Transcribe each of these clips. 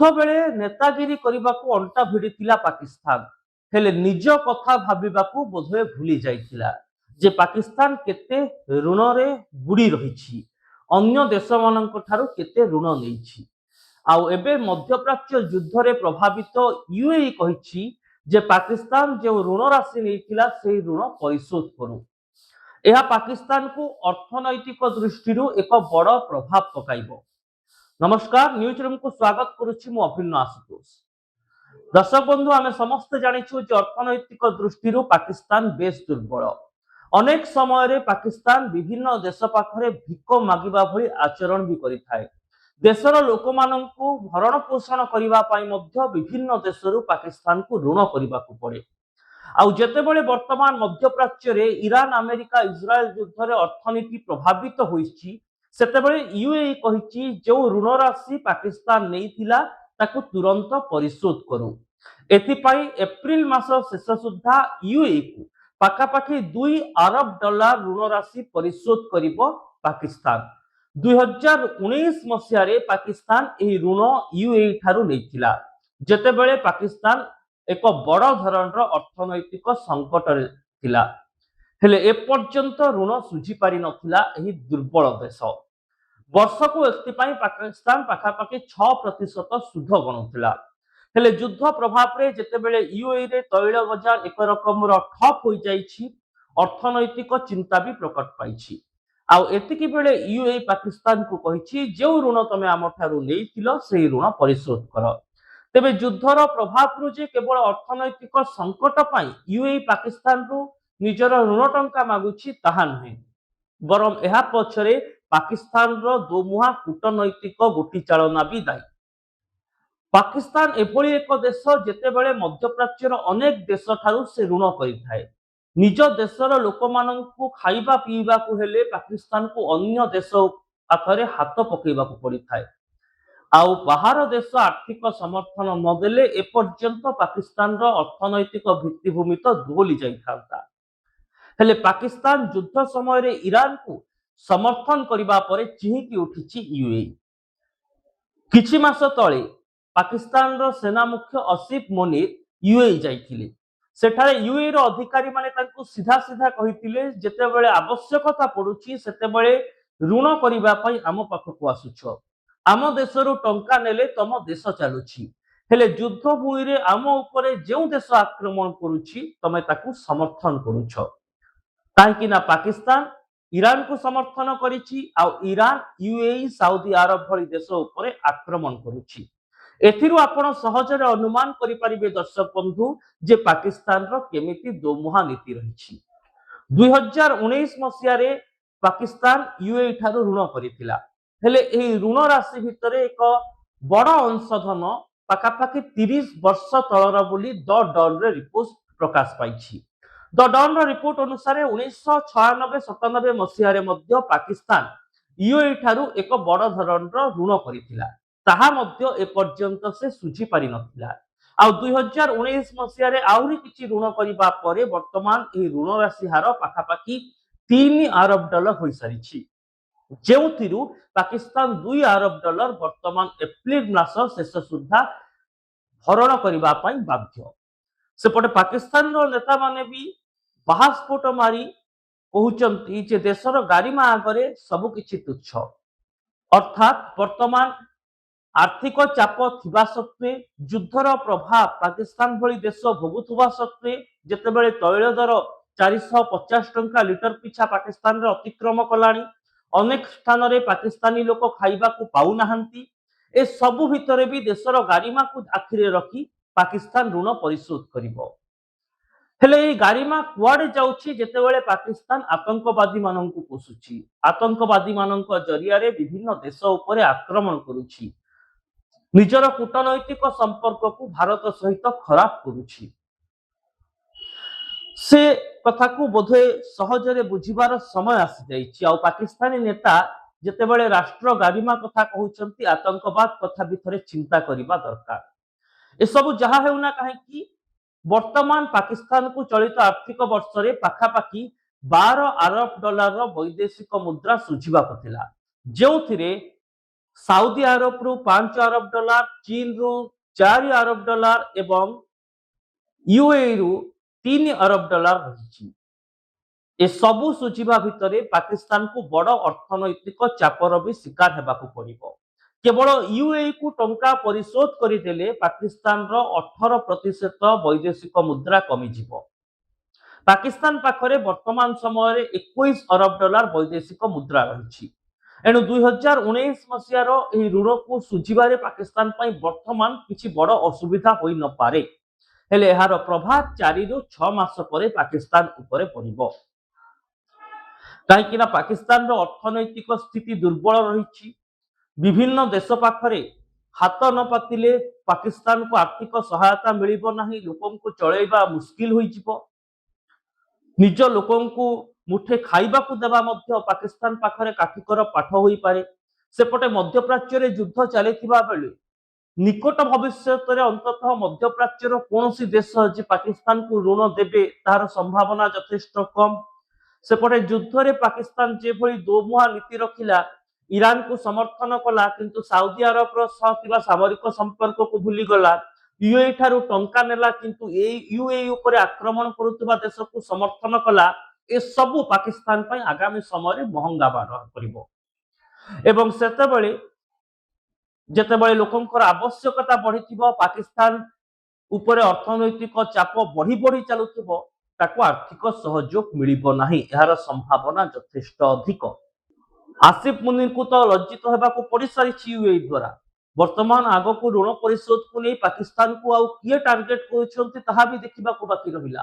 ଯୁଦ୍ଧ ବେଳେ ନେତାଗିରି କରିବାକୁ ଅଣ୍ଟା ଭିଡ଼ିଥିଲା ପାକିସ୍ତାନ, ହେଲେ ନିଜ କଥା ଭାବିବାକୁ ବୋଧହୁଏ ଭୁଲି ଯାଇଥିଲା ଯେ ପାକିସ୍ତାନ କେତେ ଋଣରେ ବୁଡ଼ି ରହିଛି, ଅନ୍ୟ ଦେଶମାନଙ୍କ ଠାରୁ କେତେ ଋଣ ନେଇଛି। ଆଉ ଏବେ ମଧ୍ୟପ୍ରାଚ୍ୟ ଯୁଦ୍ଧରେ ପ୍ରଭାବିତ ୟୁଏଇ କହିଛି ଯେ ପାକିସ୍ତାନ ଯେଉଁ ଋଣ ରାଶି ନେଇଥିଲା ସେହି ଋଣ ପରିଶୋଧ କରୁ। ଏହା ପାକିସ୍ତାନକୁ ଅର୍ଥନୈତିକ ଦୃଷ୍ଟିରୁ ଏକ ବଡ଼ ପ୍ରଭାବ ପକାଇବ। नमस्कार, न्यूज रूम को स्वागत करुच्ची मु अभिन्न आशुतोष। दर्शक बंधु, आम समस्ते जानिछु जे अर्थनैतिक दृष्टि पाकिस्तान बेस दुर्बल। अनेक समय पाकिस्तान विभिन्न देश पाखरे भिक मागिबा भली आचरण भी करिथाय। देशर लोक माननकु भरण पोषण करिबा पई मध्य विभिन्न देशरु पाकिस्तान को ऋण करिबाकु पड़े। आउ जेतेबेले वर्तमान मध्यप्राच्य रे ईरान अमेरिका इस्राएल युद्ध रे अर्थनीति प्रभावित होईछि, सेतेबेले यूएई कहिछि जो ऋण राशि पाकिस्तान नेइथिला ताकु तुरंत परिशोध करू। एथिपाई एप्रिल मास शेष सुद्धा यूएई को पाखापाखि $2 अरब ऋण राशि परिशोध करिबो पाकिस्तान। 2019 मसिया रे पाकिस्तान एही ऋण यूएई ठारू नेइथिला, जेतेबेले पाकिस्तान एक बड़ धरणर अर्थनैतिक संकट रे थिला। हेले एपर्यंत ऋण सुझी पारि नथिला एही दुर्बल देश। वर्षको एथिपाई पाकिस्तान पाखापाखि 6% सुध गणुथिला। हेले युद्ध प्रभाव रे जेतेबेले यूएई रे तैल बजार एक रकमर ठप होई जाईछि, अर्थनैतिक चिंता भी प्रकट पाइछि। आउ एतिकी बेले यूएई पाकिस्तान को कहिछि जे ऋण तमे आम ठारू नेइथिलो सेही ऋण परिशोध कर। तेबे युद्धर प्रभाव रु जे केवल अर्थनैतिक संकट पाई यूएई पाकिस्तान रु निजर ऋण टंका मागुछि ताहा नुहे, बरम एहा पछरे पाकिस्तान रो दोमुहा कूटनैतिक गोटी चालना भी दायी। पाकिस्तान एभली एक देश जेतेबेले मध्यप्राच्यर अनेक देश ठारू से ऋण करिथाय। निज देशर लोक माननकु खाइबा पीइबा को हेले पाकिस्तान को अन्य देश पाखरे हाथ पकेइबा को पड़िथाय। आउ बाहर देश आर्थिक समर्थन नदेले एपर्यंत पाकिस्तान रो अर्थनैतिक भित्तिभूमि तो दोहली जाइथांता। हेले पाकिस्तान युद्ध समय रे ईरान को समर्थन करिबा परे चिहिकी उठिछि यूएई। किछि मास तळे पाकिस्तान रो सेना मुख्य आसिफ मुनीर यूएई जाइथिले। सेठारे यूएई रो अधिकारी माने तांको सीधा सीधा कहिथिले जेतेबेले आवश्यकता पडुछि सेतेबेले ऋण करिबा पई आम पाखकु आसुछ, आम देशरु टंका नेले तम देश चालुछि, हेले युद्ध भूमि रे आम उपरे जेउ देश आक्रमण करुछि तमे ताकु समर्थन करुछ। काहेकि ना पाकिस्तान ईरान को समर्थन करिछि, आउ ईरान यूएई सऊदी अरब भली देश उपरे आक्रमण करुछि। एथिरु आपण सहजरे अनुमान करि परिबे दर्शक बंधु जे पाकिस्तान रो केमिति दोमुहा नीति रहिछि। 2019 मसिया रे पाकिस्तान यूएई ठारू ऋण करिथिला, हेले एही ऋण राशि भितरे एक बड़ अंशधन पाखापाखि 30 वर्ष तलर बोली द डन रे रिपोर्ट प्रकाश पाइछि। द डन रो रिपोर्ट अनुसार 1996-97 मसिया रे मध्य पाकिस्तान यूएई ठारू एक बड़ धरणर ऋण करिथिला, ताहा मध्य एपर्यंत से सुझी पारि नथिला। आ 2019 मसिया रे आउरी किछि ऋण करिबा परे वर्तमान एही ऋण राशि हार पाखापाखि $3 अरब होई सारिछि, जेउथिरु पाकिस्तान $2 अरब वर्तमान एप्रिल मास शेष सुद्धा भरण करिबा पई बाध्य। सेपटे पाकिस्तान रो नेता माने भी बाहास्फोट मारी कहउचंती जे देशर गारिमा आगरे सब किछि तुच्छ। अर्थात वर्तमान आर्थिक चाप थिबा सत्वे, युद्धर प्रभाव पाकिस्तान भली देश भोगुथुबा सत्वे, जेतेबेले तैल दर 450 टंका लिटर पिछा पाकिस्तान रे अतिक्रम कलानी, अनेक स्थान रे पाकिस्तानी लोक खाइबा को पाउ नाहंती, ए सबु भितरे भी देशर गारिमा को आखिरे रखी पाकिस्तान ऋण परिशोध करिवो। हेले ए गारिमा कुआडे जाउछि जेतेबेले पाकिस्तान आतंकवादी माननकु पोसुछि, आतंकवादी माननक जरिया रे विभिन्न देश उपरे आक्रमण करुछि, निजर कूटनैतिक संपर्क को भारत सहित खराब करुछि। से कथा को बोधे सहजरे बुझिबार समय आसी जाइछि। आ पाकिस्तानी नेता जेतेबेले राष्ट्र गारिमा कथा कहउचंती, आतंकवाद कथा भितरे चिंता करिबा दरकार। ए सब जहा हेउना काहेकि वर्तमान पाकिस्तान को चलित आर्थिक वर्ष रे पाखापाखि $12 अरब वैदेशिक मुद्रा सुझिबा थिला, जेउथिरे ସାଉଦି ଆରବରୁ $5 अरब, ଚୀନରୁ $4 अरब ଏବଂ ୟୁଏଇରୁ $3 अरब ରହିଛି। ଏସବୁ ସୁଝିବା ଭିତରେ ପାକିସ୍ତାନକୁ ବଡ଼ ଅର୍ଥନୈତିକ ଚାପର ବି ଶିକାର ହେବାକୁ ପଡ଼ିବ। କେବଳ ୟୁଏଇକୁ ଟଙ୍କା ପରିଶୋଧ କରିଦେଲେ ପାକିସ୍ତାନର 18% ବୈଦେଶିକ ମୁଦ୍ରା କମିଯିବ। ପାକିସ୍ତାନ ପାଖରେ ବର୍ତ୍ତମାନ ସମୟରେ $21 अरब ବୈଦେଶିକ ମୁଦ୍ରା ରହିଛି। ଏଣୁ 2019 ମସିହାର ଏହି ଋଣକୁ ସୁଝିବାରେ ପାକିସ୍ତାନ ପାଇଁ ବର୍ତ୍ତମାନ କିଛି ବଡ଼ ଅସୁବିଧା ହୋଇନପାରେ। ହେଲେ ଏହାର ପ୍ରଭାବ 4ରୁ 6 ମାସ ପରେ ପାକିସ୍ତାନ ଉପରେ ପଡ଼ିବ। କାହିଁକି ନା ପାକିସ୍ତାନର ଅର୍ଥନୈତିକ ସ୍ଥିତି ଦୁର୍ବଳ ରହିଛି। ବିଭିନ୍ନ ଦେଶ ପାଖରେ ହାତ ନ ପାତିଲେ ପାକିସ୍ତାନକୁ ଆର୍ଥିକ ସହାୟତା ମିଳିବ ନାହିଁ, ଲୋକଙ୍କୁ ଚଳେଇବା ମୁସ୍କିଲ ହୋଇଯିବ। ନିଜ ଲୋକଙ୍କୁ ମୁଠେ ଖାଇବାକୁ ଦେବା ମଧ୍ୟ ପାକିସ୍ତାନ ପାଖରେ କାଠିକର ପାଠ ହୋଇପାରେ। ସେପଟେ ମଧ୍ୟପ୍ରାଚ୍ୟରେ ଯୁଦ୍ଧ ଚାଲିଥିବା ବେଳେ ନିକଟ ଭବିଷ୍ୟତରେ ଅନ୍ତତଃ ମଧ୍ୟପ୍ରାଚ୍ୟର କୌଣସି ଦେଶ ଯେ ପାକିସ୍ତାନକୁ ଋଣ ଦେବେ ତାହାର ସମ୍ଭାବନା ଯଥେଷ୍ଟ କମ୍। ସେପଟେ ଯୁଦ୍ଧରେ ପାକିସ୍ତାନ ଯେଭଳି ଦୋମୁହାଁ ନୀତି ରଖିଲା, ଇରାନକୁ ସମର୍ଥନ କଲା କିନ୍ତୁ ସାଉଦି ଆରବର ସହ ଥିବା ସାମରିକ ସମ୍ପର୍କକୁ ଭୁଲିଗଲା, ୟୁଏଇ ଠାରୁ ଟଙ୍କା ନେଲା କିନ୍ତୁ ଏଇ ୟୁଏଇ ଉପରେ ଆକ୍ରମଣ କରୁଥିବା ଦେଶକୁ ସମର୍ଥନ କଲା, ଏସବୁ ପାକିସ୍ତାନ ପାଇଁ ଆଗାମୀ ସମୟରେ ମହଙ୍ଗା ବାହାର କରିବ। ଏବଂ ସେତେବେଳେ ଯେତେବେଳେ ଲୋକଙ୍କର ଆବଶ୍ୟକତା ବଢିଥିବ, ପାକିସ୍ତାନ ଉପରେ ଅର୍ଥନୈତିକ ଚାପ ବଢି ବଢି ଚାଲୁଥିବ, ତାକୁ ଆର୍ଥିକ ସହଯୋଗ ମିଳିବ ନାହିଁ, ଏହାର ସମ୍ଭାବନା ଯଥେଷ୍ଟ ଅଧିକ। ଆସିଫ ମୁନିରଙ୍କୁ ତ ଲଜ୍ଜିତ ହେବାକୁ ପଡିସାରିଛି ୟୁଏଇ ଦ୍ୱାରା। ବର୍ତ୍ତମାନ ଆଗକୁ ଋଣ ପରିଶୋଧକୁ ନେଇ ପାକିସ୍ତାନକୁ ଆଉ କିଏ ଟାର୍ଗେଟ କରୁଛନ୍ତି ତାହା ବି ଦେଖିବାକୁ ବାକି ରହିଲା।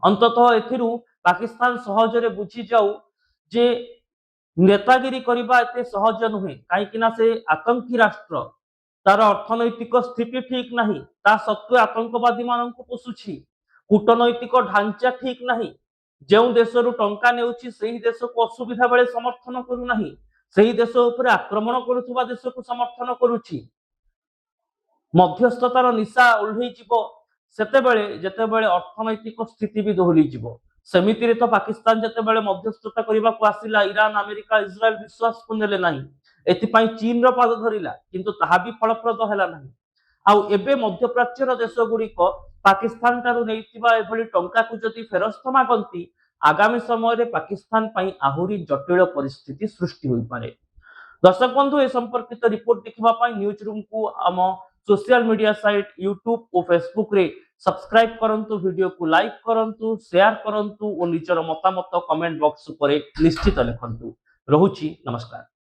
ଅନ୍ତତଃ ଏଥିରୁ ପାକିସ୍ତାନ ସହଜରେ ବୁଝିଯାଉ ଯେ ନେତାଗିରି କରିବା ଏତେ ସହଜ ନୁହେଁ। କାହିଁକି ନା ସେ ଆତଙ୍କୀ ରାଷ୍ଟ୍ର, ତାର ଅର୍ଥନୈତିକ ସ୍ଥିତି ଠିକ ନାହିଁ, ତା ସତ୍ତ୍ୱେ ଆତଙ୍କବାଦୀ ମାନଙ୍କୁ ପୋଷୁଛି। କୂଟନୈତିକ ଢାଞ୍ଚା ଠିକ ନାହିଁ। ଯେଉଁ ଦେଶରୁ ଟଙ୍କା ନେଉଛି ସେହି ଦେଶକୁ ଅସୁବିଧା ବେଳେ ସମର୍ଥନ କରୁନାହିଁ, ସେହି ଦେଶ ଉପରେ ଆକ୍ରମଣ କରୁଥିବା ଦେଶକୁ ସମର୍ଥନ କରୁଛି। ମଧ୍ୟସ୍ଥତାର ନିଶା ଓହ୍ଲେଇଯିବ ସେତେବେଳେ ଯେତେବେଳେ ଅର୍ଥନୈତିକ ସ୍ଥିତି ବି ଦୋହଲିଯିବ। ସେମିତିରେ ତ ପାକିସ୍ତାନ ଯେତେବେଳେ ମଧ୍ୟସ୍ଥତା କରିବାକୁ ଆସିଲା, ଇରାନ, ଆମେରିକା, ଇସ୍ରାଏଲ ବିଶ୍ୱାସକୁ ନେଲେ ନାହିଁ। ଏଥିପାଇଁ ଚୀନର ପାଦ ଧରିଲା କିନ୍ତୁ ତାହା ବି ଫଳପ୍ରଦ ହେଲା ନାହିଁ। ଆଉ ଏବେ ମଧ୍ୟପ୍ରାଚ୍ୟର ଦେଶଗୁଡ଼ିକ ପାକିସ୍ତାନ ଠାରୁ ନେଇଥିବା ଏଭଳି ଟଙ୍କାକୁ ଯଦି ଫେରସ୍ତ ମାଗନ୍ତି, ଆଗାମୀ ସମୟରେ ପାକିସ୍ତାନ ପାଇଁ ଆହୁରି ଜଟିଳ ପରିସ୍ଥିତି ସୃଷ୍ଟି ହୋଇପାରେ। ଦର୍ଶକ ବନ୍ଧୁ, ଏ ସମ୍ପର୍କିତ ରିପୋର୍ଟ ଦେଖିବା ପାଇଁ ନ୍ୟୁଜ ରୁମକୁ ଆମ सोशल मीडिया साइट यूट्यूब और फेसबुक रे सब्सक्राइब करंतु, वीडियो को लाइक करंतु, शेयर करंतु और निजर मतामत कमेंट बॉक्स पर निश्चित लिखंतु। रहुछि, नमस्कार।